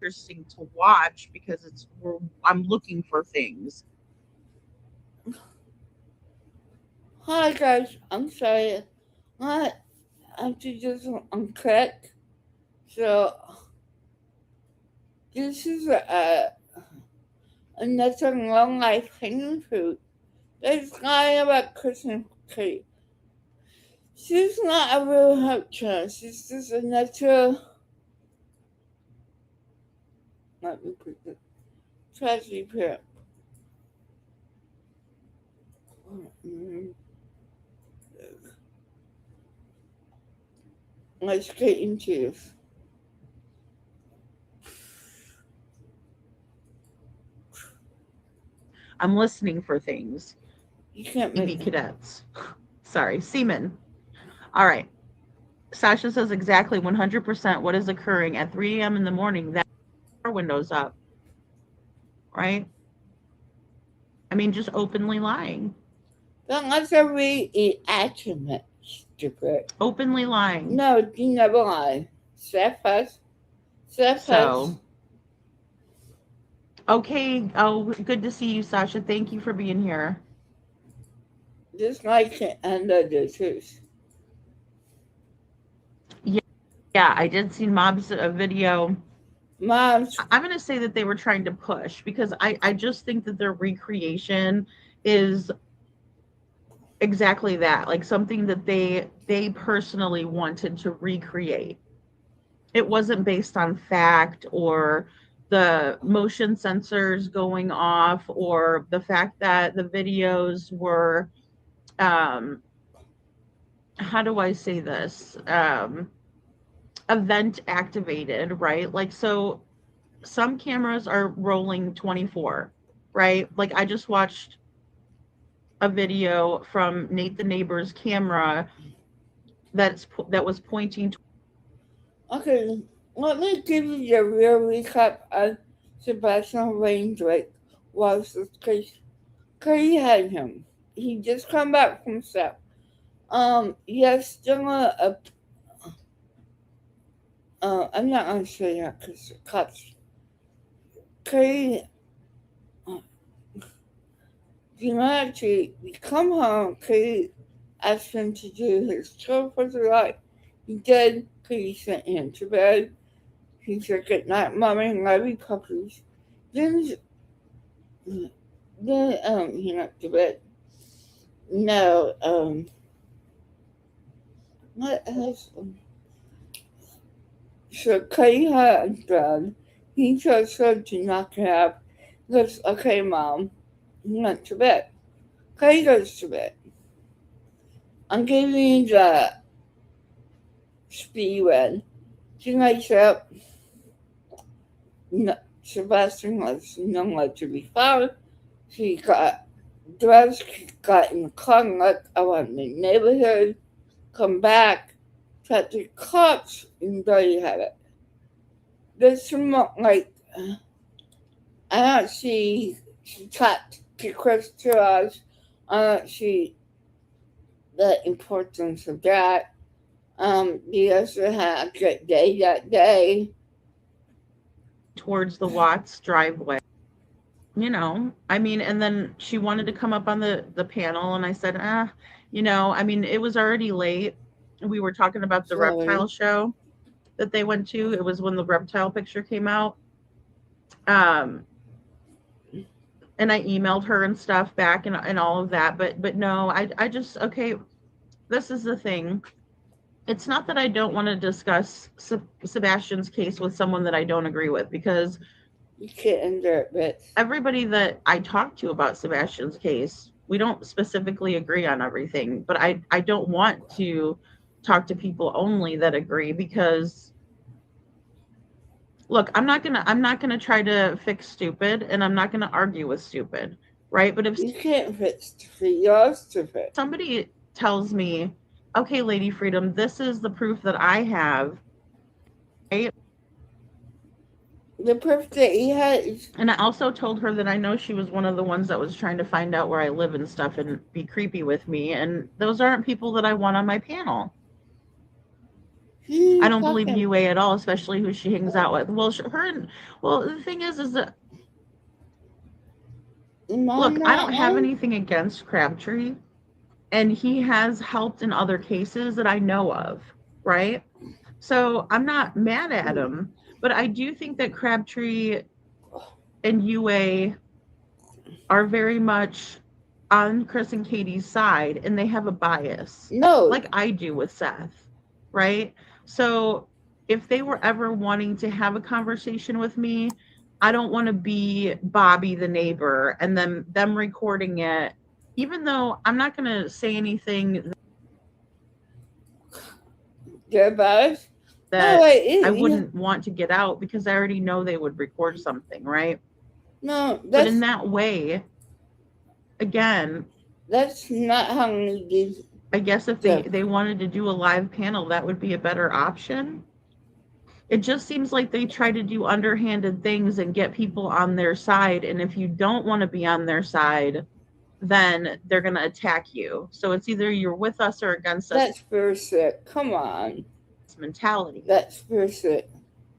interesting to watch because I'm looking for things. Hi guys, I'm sorry. I have to just uncorrect. So this is another long life hanging fruit. This guy about Christmas tree. She's not a real helper. She's just a natural. Let me put the tragedy here. Let's get into this. I'm listening for things. You can't Navy make cadets. Sorry, seamen. All right. Sasha says exactly 100% what is occurring at 3 a.m. in the morning. That our windows up, right? I mean, just openly lying. Don't let her eat accurate, stupid. Openly lying. No, you never lie. Steph has. Steph has. So, okay. Oh, good to see you, Sasha. Thank you for being here. This night can end at the truth. Yeah, I did see Mob's video. Mom's. I'm going to say that they were trying to push because I just think that their recreation is exactly that, like something that they personally wanted to recreate. It wasn't based on fact or the motion sensors going off or the fact that the videos were um how do I say this, event activated, right? Like, so some cameras are rolling 24, right? Like, I just watched a video from Nate the neighbor's camera that was pointing. Okay, let me give you the real recap of Sebastian Wainwright was this case. Curry had him. He just come back from set. Yes, still I'm not gonna say that because the cops. Curry, you know, actually, we come home. Curry asked him to do his chore for the night. He did. Curry sent him to bed. He said, "Good night, mommy. Love you, puppies." Then, he went to bed. No, what else? So Curry had done. He just said to knock it up. He goes, "Okay, mom." He went to bed. Curry goes to bed. I'm giving you the speed run. She wakes up. No, Sebastian was nowhere to be found. She got dressed, got in the car, and left around the neighborhood. Come back, tried the cops, and there you have it. There's some like I don't see she tried to question us. I don't see the importance of that. They also had a good day that day. Towards the Watts driveway. I mean, and then she wanted to come up on the panel, and I said, I mean, it was already late. We were talking about the Sorry. reptile show that they went to. It was when the reptile picture came out. Um, and I emailed her and stuff back and all of that. But no, I just, okay, this is the thing. It's not that I don't want to discuss Sebastian's case with someone that I don't agree with, because You can't endure it, but everybody that I talk to about Sebastian's case, we don't specifically agree on everything, but I don't want to talk to people only that agree, because look, I'm not gonna try to fix stupid, and I'm not gonna argue with stupid, right? But if you can't fix it. You're stupid. somebody tells me, okay, Lady Freedom, this is the proof that I have, right? The proof that he has. And I also told her that I know she was one of the ones that was trying to find out where I live and stuff and be creepy with me. And those aren't people that I want on my panel. She's I don't believe fucking UA at all, especially who she hangs out with. Well, the thing is that look, I don't have Mama. anything against Crabtree, and he has helped in other cases that I know of, right? So I'm not mad at him, but I do think that Crabtree and UA are very much on Chris and Katie's side, and they have a bias, No. like I do with Seth, right? So if they were ever wanting to have a conversation with me, I don't want to be Bobby the neighbor and then them recording it, even though I'm not going to say anything Goodbye. that No, wait, I wouldn't want to get out because I already know they would record something, right? No, But in that way, again, that's not how we do. I guess if they wanted to do a live panel, that would be a better option. It just seems like they try to do underhanded things and get people on their side. And if you don't want to be on their side, then they're going to attack you. So it's either you're with us or against us. That's bullshit. Come on. Mentality. That's bullshit.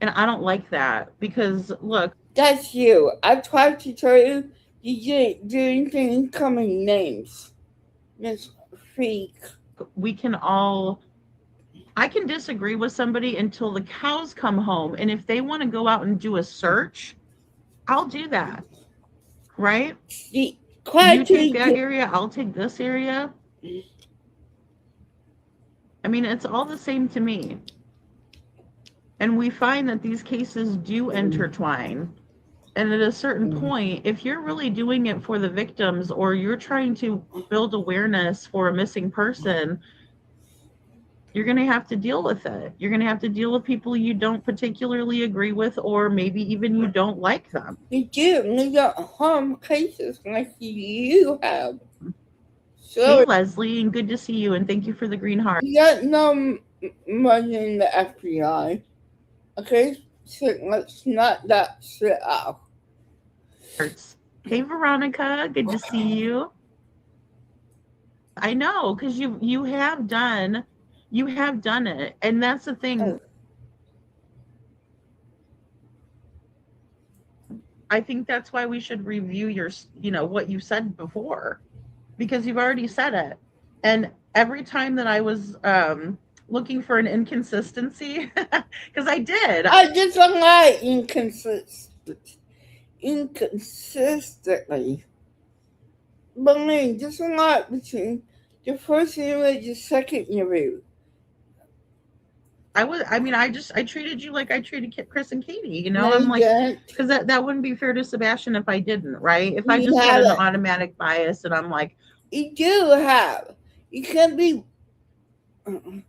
And I don't like that because, look. That's you. I tried to tell you, you didn't do anything coming names. Miss Freak. We can all... I can disagree with somebody until the cows come home. And if they want to go out and do a search, I'll do that. Right? You take that area, I'll take this area. I mean, it's all the same to me. And we find that these cases do intertwine. And at a certain point, if you're really doing it for the victims or you're trying to build awareness for a missing person, you're going to have to deal with it. You're going to have to deal with people you don't particularly agree with, or maybe even you don't like them. You do. You got harm cases like you have. So, hey, Leslie, and good to see you, and thank you for the green heart. You got no money in the FBI. Okay? So let's knock that shit off. Hey, Veronica, good to see you. I know, because you have done it, and that's the thing. Oh. I think that's why we should review what you said before, because you've already said it. And every time that I was looking for an inconsistency, because I did. I just don't like inconsistently. But I mean, just a lot between the first interview and the second interview. I treated you like I treated Chris and Katie, No, I'm like, because that wouldn't be fair to Sebastian if I didn't, right? If I just had an automatic bias and I'm like, you do have. You can't be. And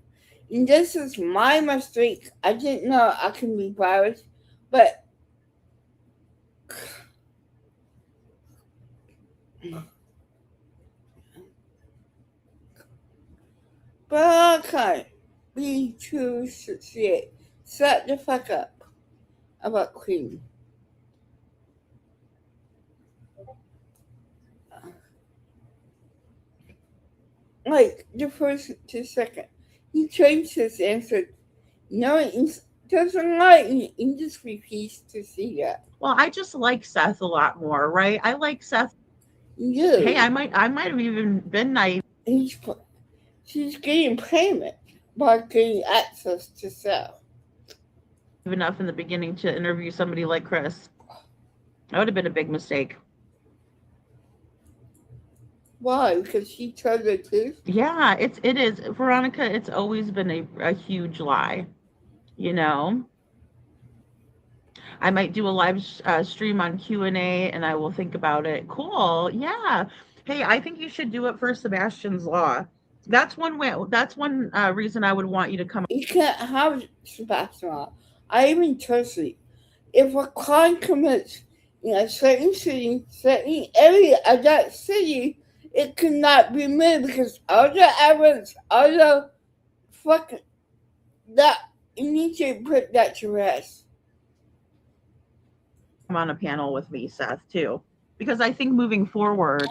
this is my mistake. I didn't know I can be biased, but I can't be too shit. Shut the fuck up about Queen. Like the first to second, he changed his answer. No, he doesn't like me. He just refuses to see that. Well, I just like Seth a lot more, right? I like Seth. Yeah. Hey, I might have even been naive. She's getting payment by getting access to Seth. Enough in the beginning to interview somebody like Chris. That would have been a big mistake. Why? Because she told the truth? Yeah, it is. Veronica, it's always been a huge lie. I might do a live stream on Q&A and I will think about it. Cool. Yeah. Hey, I think you should do it for Sebastian's Law. That's one way. That's one reason I would want you to come. You can't have Sebastian's Law. I even trust you. If a crime commits in a certain city, certain area of that city, it cannot be made because all the evidence, all the fucking that you need to put that to rest. Come on a panel with me, Seth, too, because I think moving forward,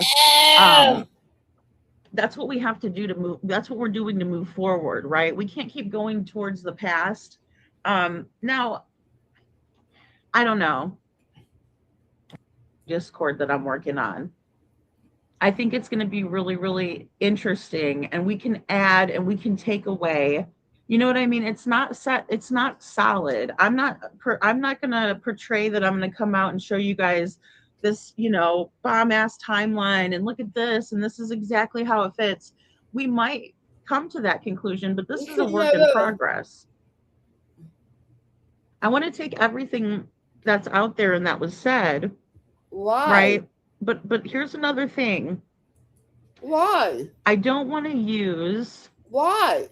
that's what we have to do to move. That's what we're doing to move forward, right? We can't keep going towards the past. Now, I don't know. Discord that I'm working on. I think it's going to be really, really interesting, and we can add and we can take away. You know what I mean? It's not set. It's not solid. I'm not going to portray that I'm going to come out and show you guys this, bomb ass timeline and look at this and this is exactly how it fits. We might come to that conclusion, but this is a work in progress. I want to take everything that's out there and that was said. Why? Right? But here's another thing. Why? I don't want to use why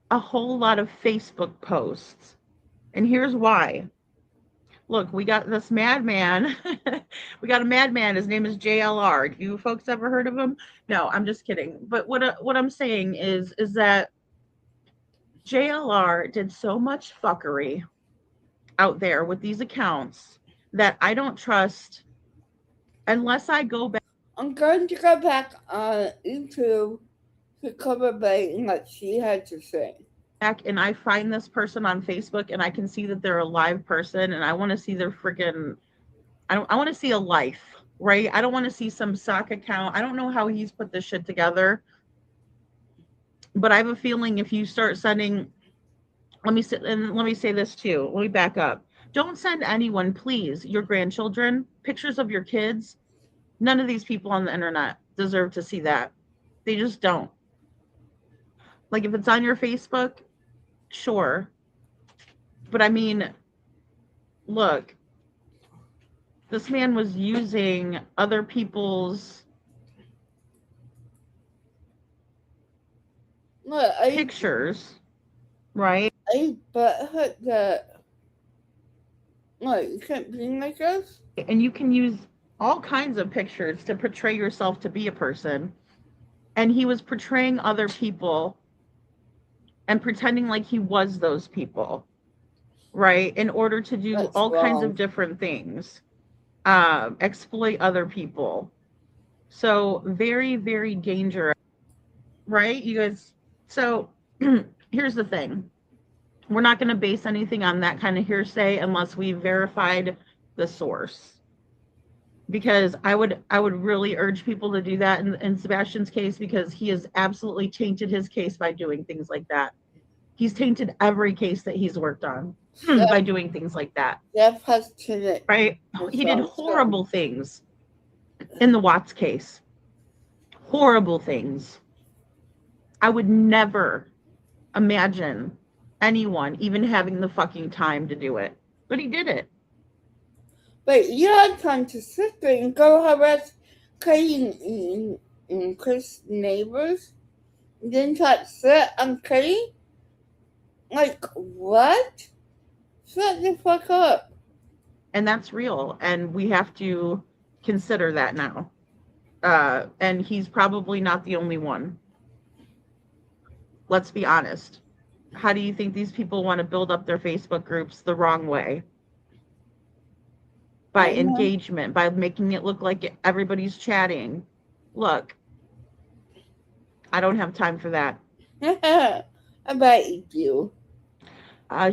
a whole lot of Facebook posts. And here's why. Look, we got this madman. We got a madman. His name is JLR. You folks ever heard of him? No, I'm just kidding. But what I'm saying is that JLR did so much fuckery out there with these accounts that I don't trust unless I go back. I'm going to go back on YouTube to cover what she had to say. Back and I find this person on Facebook and I can see that they're a live person and I want to see their freaking, I want to see a life, right? I don't want to see some sock account. I don't know how he's put this shit together, but I have a feeling if you start sending, let me say this too. Let me back up. Don't send anyone, please, your grandchildren, pictures of your kids. None of these people on the internet deserve to see that. They just don't. Like if it's on your Facebook, sure. But I mean, look, this man was using other people's pictures, right? But that, you can't be like this? And you can use all kinds of pictures to portray yourself to be a person. And he was portraying other people and pretending like he was those people, right? In order to do all kinds of different things, exploit other people. So very, very dangerous, right? You guys, so here's the thing. We're not going to base anything on that kind of hearsay unless we verified the source. Because I would really urge people to do that in Sebastian's case, because he has absolutely tainted his case by doing things like that. He's tainted every case that he's worked on by doing things like that. Right? He did horrible things in the Watts case. Horrible things. I would never imagine anyone even having the fucking time to do it. But he did it. But you had time to sit there and go harass Katie and Chris' neighbors? You didn't try to sit on Katie? Like, what? Shut the fuck up. And that's real. And we have to consider that now. And he's probably not the only one. Let's be honest. How do you think these people want to build up their Facebook groups the wrong way? By engagement, by making it look like everybody's chatting. Look, I don't have time for that. I bet you do.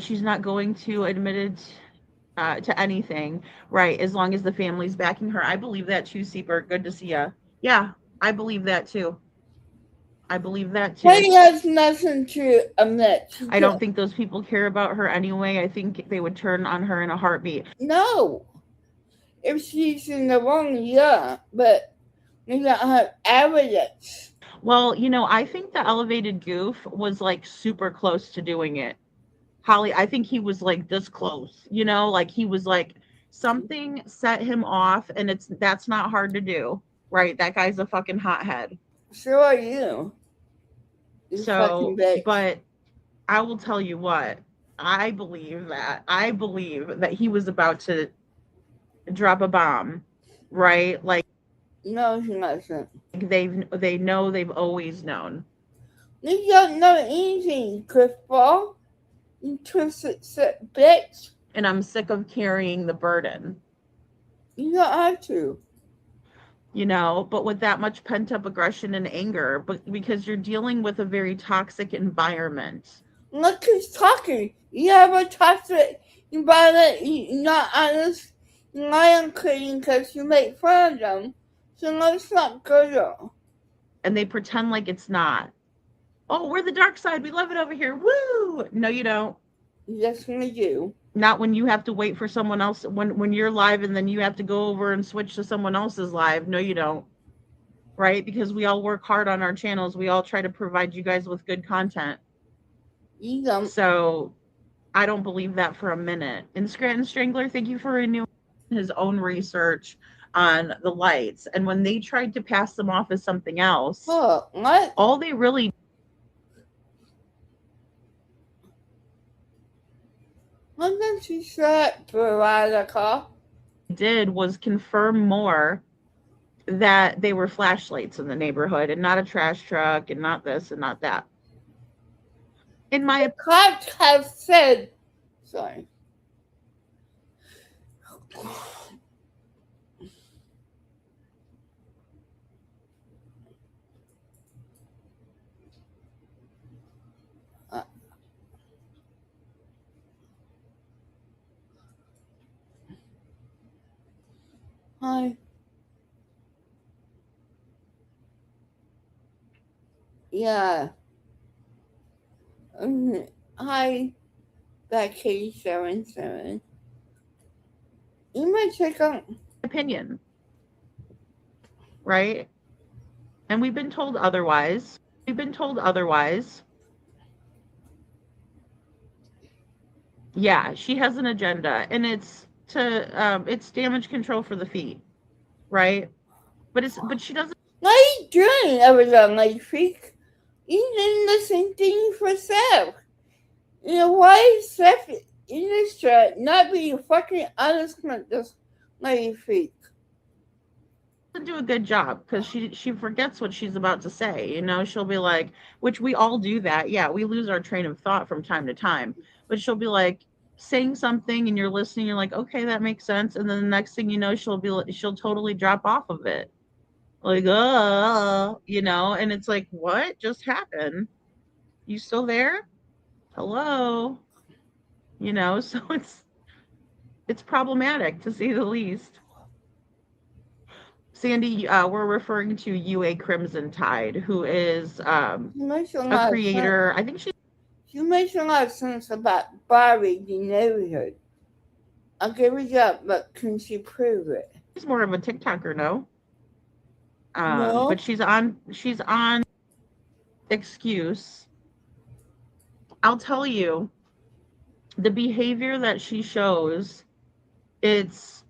She's not going to admit it to anything, right? As long as the family's backing her. I believe that too, Seabird. Good to see ya. Yeah, I believe that too. I believe that too. Katie has nothing to admit. I don't think those people care about her anyway. I think they would turn on her in a heartbeat. No. If she's in the wrong, yeah, but they don't have evidence. Well, I think the elevated goof was like super close to doing it. Holly, I think he was like this close, like he was like something set him off, and that's not hard to do, right? That guy's a fucking hothead. So are you. So, but I will tell you what, I believe that he was about to drop a bomb, right? Like, no, he wasn't. They know, they've always known. You don't know anything, Cliffball. You twisted sick bitch. And I'm sick of carrying the burden. You don't have to. but with that much pent up aggression and anger, but because you're dealing with a very toxic environment. Look who's talking. You have a toxic environment, you're not honest, you're lying clean because you make fun of them. So no, it's not good. And they pretend like it's not. Oh, we're the dark side. We love it over here. Woo! No, you don't. Yes, we do. Not when you have to wait for someone else when you're live and then you have to go over and switch to someone else's live. No, you don't. Right? Because we all work hard on our channels. We all try to provide you guys with good content. You don't. So I don't believe that for a minute. And Scranton Strangler, thank you for renewing his own research on the lights. And when they tried to pass them off as something else, Oh, what? all they really What did she say, Veronica? did was confirm more that they were flashlights in the neighborhood and not a trash truck and not this and not that. In my Cops have said, sorry. Hi. Yeah. Hi, Becky 77. You might check out. opinion, right? And we've been told otherwise. Yeah, she has an agenda, and it's it's damage control for the feet, right? But she doesn't. What are you doing over there, my freak? You did the same thing for Seth. Why is Seth in this chat not being fucking honest with this lady freak? Do a good job because she forgets what she's about to say. She'll be like, which we all do that. Yeah, we lose our train of thought from time to time, but she'll be like saying something and you're listening, you're like, okay, that makes sense, and then the next thing you know, she'll totally drop off of it, like, and it's like, what just happened? You still there? Hello? So it's problematic, to say the least. Sandy, we're referring to UA Crimson Tide, who is a creator. I think she makes a lot of sense about Bobby the neighborhood. I'll give it up, but can she prove it? She's more of a TikToker, no? No. But she's on Excuse. I'll tell you, the behavior that she shows, it's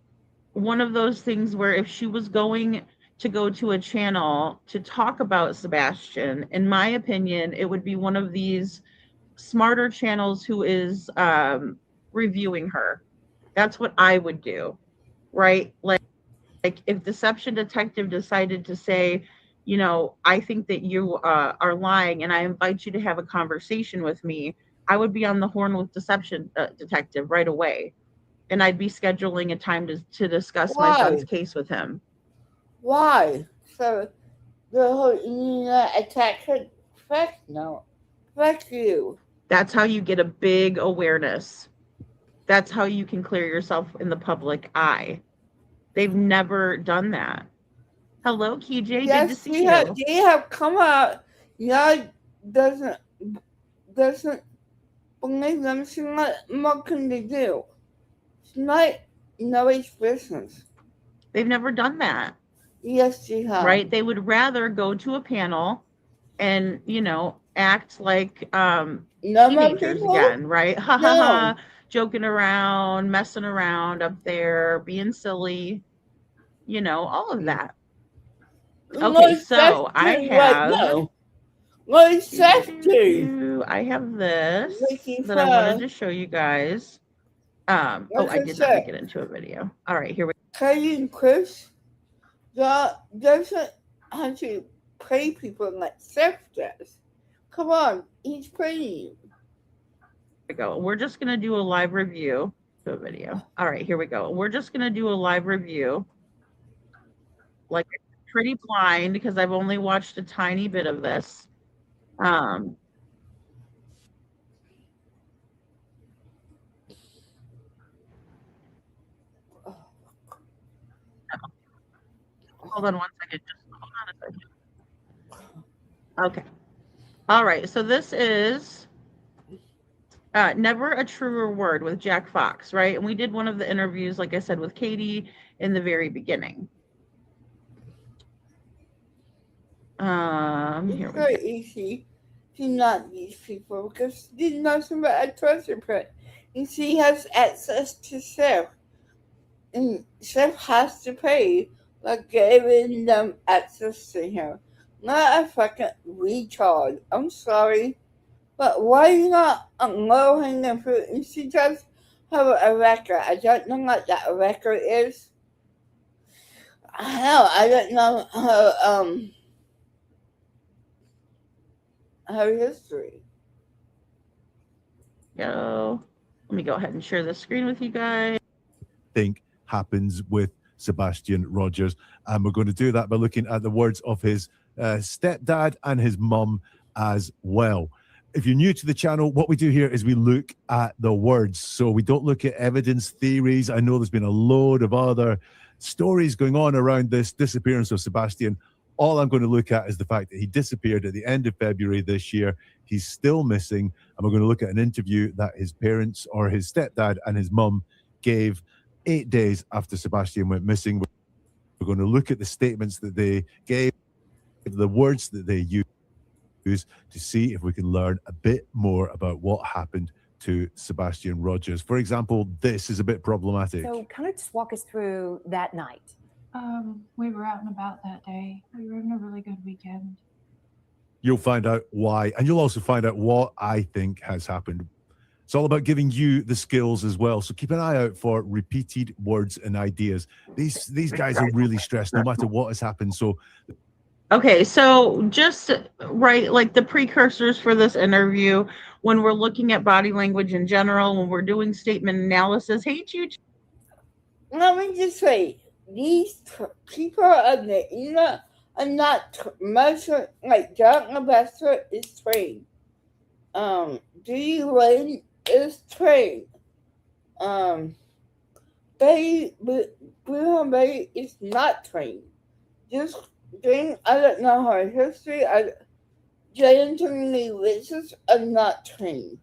one of those things where if she was going to go to a channel to talk about Sebastian, in my opinion, it would be one of these smarter channels who is reviewing her. That's what I would do, right? Like if Deception Detective decided to say, I think that you are lying and I invite you to have a conversation with me, I would be on the horn with Deception Detective right away. And I'd be scheduling a time to discuss my son's case with him. Why? So the whole attack her? Fuck no. Fuck you. That's how you get a big awareness. That's how you can clear yourself in the public eye. They've never done that. Hello, KJ. Yes, good to see you. They have come out. Doesn't believe them. She's not. What can they do? It's not nobody's business. They've never done that. Yes, she has. Right? They would rather go to a panel and, act like teenagers again, right? Ha ha ha, joking around, messing around up there, being silly, all of that. Okay, so I have. What is safety? I have this that I wanted to show you guys. I did not make it into a video. All right, here we go. Kelly and Chris, doesn't have to pay people like Seth does. Come on, he's paying you. Here we go. We're just going to do a live review to a video. All right, here we go. We're just going to do a live review. Like pretty blind because I've only watched a tiny bit of this. Hold on one second. Just hold on a second. Okay. All right. So this is Never a Truer Word with Jack Fox, right? And we did one of the interviews, like I said, with Katie in the very beginning. Here It's very easy to not use people because she knows about a treasure print. And she has access to Seth. And Seth has to pay by giving them access to him. Not a fucking retard. I'm sorry. But why you not low hanging fruit? And she does have a record. I don't know what that record is. Hell, I don't know her history. Let me go ahead and share the screen with you guys. Think happens with Sebastian Rogers, and we're going to do that by looking at the words of his stepdad and his mum as well. If you're new to the channel, what we do here is we look at the words. So we don't look at evidence, theories. I know there's been a load of other stories going on around this disappearance of Sebastian. All I'm going to look at is the fact that he disappeared at the end of February this year. He's still missing. And we're going to look at an interview that his parents, or his stepdad and his mum, gave 8 days after Sebastian went missing. We're going to look at the statements that they gave, the words that they used, to see if we can learn a bit more about what happened to Sebastian Rogers. For example, this is a bit problematic. So kind of just walk us through that night. We were out and about that day. We were having a really good weekend. You'll find out why, and you'll also find out what I think has happened. It's all about giving you the skills as well. So keep an eye out for repeated words and ideas. These guys are really stressed no matter what has happened. So okay, so just right, like the precursors for this interview, when we're looking at body language in general, when we're doing statement analysis, hey, Jude. Let me just say, these people on the internet are not most like John Lester is trained. D. Lane is trained. Bay is not trained. Just Jane, I don't know her history. Jane and Lee Witches are not trained.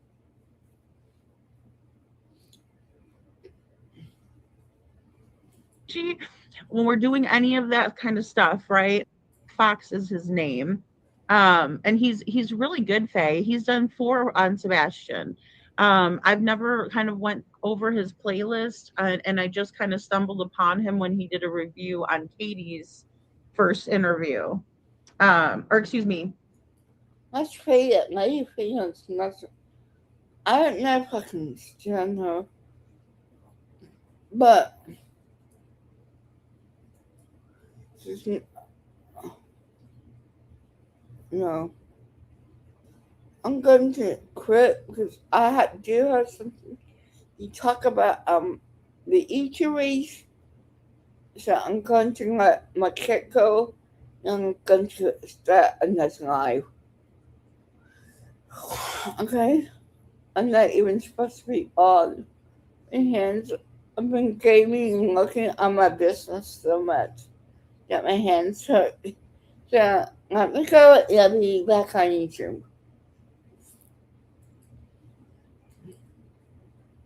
When we're doing any of that kind of stuff, right? Fox is his name. And he's really good, Faye. He's done 4 on Sebastian. I've never kind of went over his playlist, and I just kind of stumbled upon him when he did a review on Katie's first interview. Or excuse me. Let's play it. My feelings nothing. I don't know if I can stand her. But no. I'm going to quit because I had to do her something. You talk about the eateries. So I'm going to let my kid go, and I'm going to start another life. Okay? I'm not even supposed to be on my hands. I've been gaming and looking at my business so much that my hands hurt. So let me go. I'll be back on YouTube.